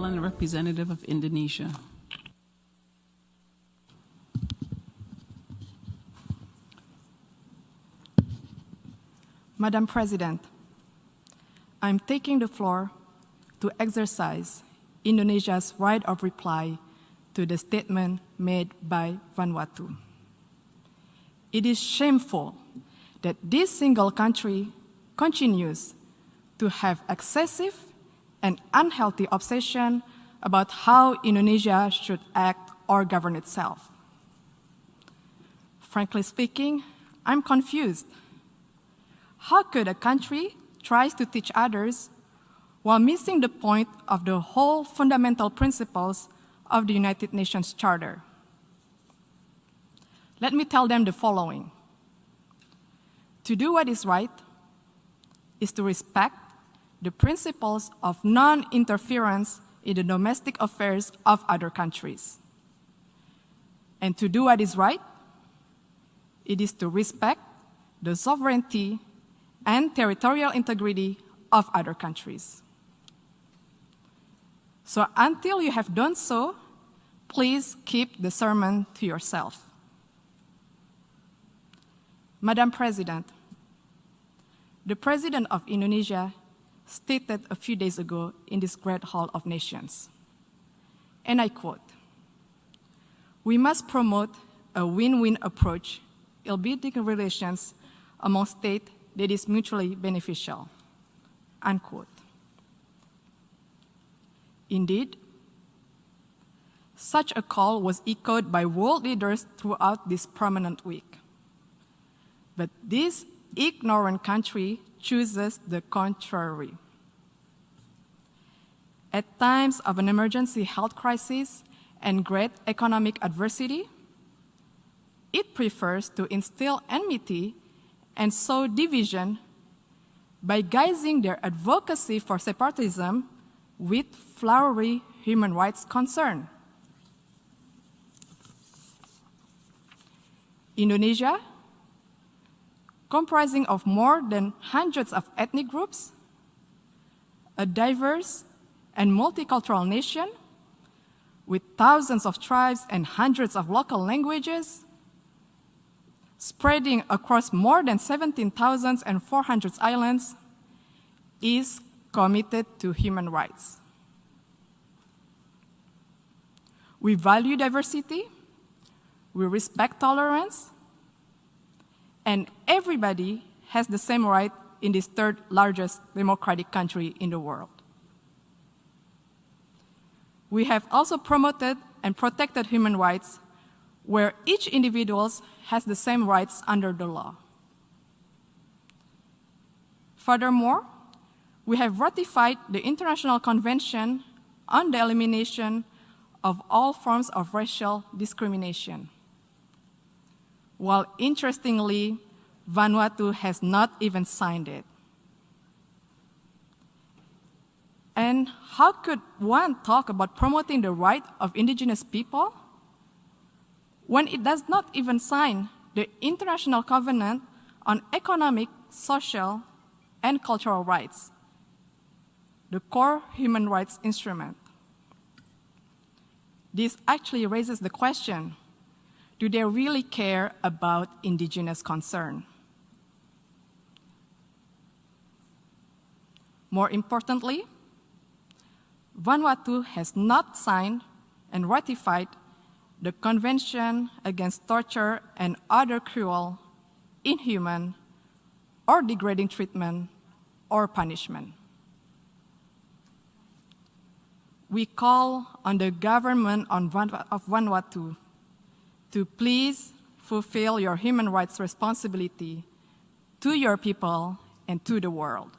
Parliament Representative of Indonesia. Madam President, I'm taking the floor to exercise Indonesia's right of reply to the statement made by Vanuatu. It is shameful that this single country continues to have excessive and unhealthy obsession about how Indonesia should act or govern itself. Frankly speaking, I'm confused. How could a country try to teach others while missing the point of the whole fundamental principles of the United Nations Charter? Let me tell them the following. To do what is right is to respect the principles of non-interference in the domestic affairs of other countries. And to do what is right, it is to respect the sovereignty and territorial integrity of other countries. So until you have done so, please keep the sermon to yourself. Madam President, the President of Indonesia stated a few days ago in this great Hall of Nations, and I quote, "We must promote a win-win approach in building relations among states that is mutually beneficial," unquote. Indeed, such a call was echoed by world leaders throughout this prominent week. But this ignorant country chooses the contrary. At times of an emergency health crisis and great economic adversity, it prefers to instill enmity and sow division by guising their advocacy for separatism with flowery human rights concern. Indonesia, comprising of more than hundreds of ethnic groups, a diverse and multicultural nation with thousands of tribes and hundreds of local languages, spreading across more than 17,400 islands, is committed to human rights. We value diversity, we respect tolerance, and everybody has the same right in this third largest democratic country in the world. We have also promoted and protected human rights where each individual has the same rights under the law. Furthermore, we have ratified the International Convention on the Elimination of All Forms of Racial Discrimination, while interestingly, Vanuatu has not even signed it. And how could one talk about promoting the right of indigenous people when it does not even sign the International Covenant on Economic, Social, and Cultural Rights, the core human rights instrument? This actually raises the question, do they really care about indigenous concern? More importantly, Vanuatu has not signed and ratified the Convention Against Torture and Other Cruel, Inhuman, or Degrading Treatment or Punishment. We call on the government of Vanuatu to please fulfill your human rights responsibility to your people and to the world.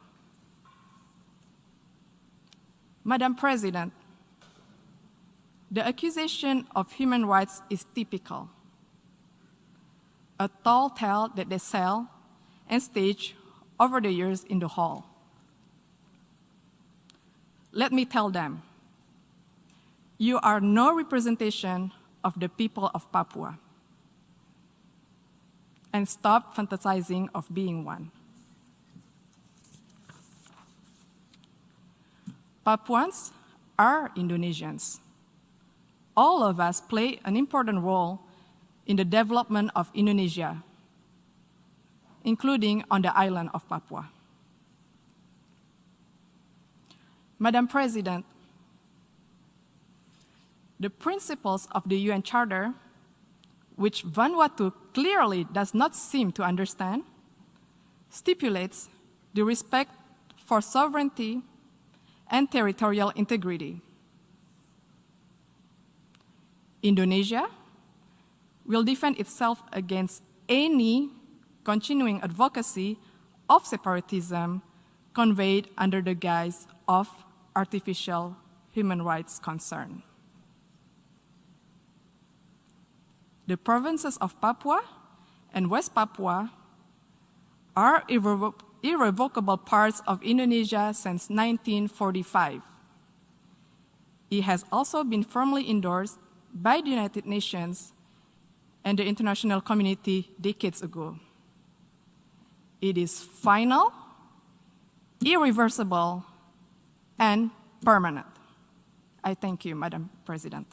Madam President, the accusation of human rights is typical, a tall tale that they sell and stage over the years in the hall. Let me tell them, you are no representation of the people of Papua, and stop fantasizing of being one. Papuans are Indonesians. All of us play an important role in the development of Indonesia, including on the island of Papua. Madam President, the principles of the UN Charter, which Vanuatu clearly does not seem to understand, stipulates the respect for sovereignty and territorial integrity. Indonesia will defend itself against any continuing advocacy of separatism conveyed under the guise of artificial human rights concern. The provinces of Papua and West Papua are irrevocable parts of Indonesia since 1945. It has also been firmly endorsed by the United Nations and the international community decades ago. It is final, irreversible, and permanent. I thank you, Madam President.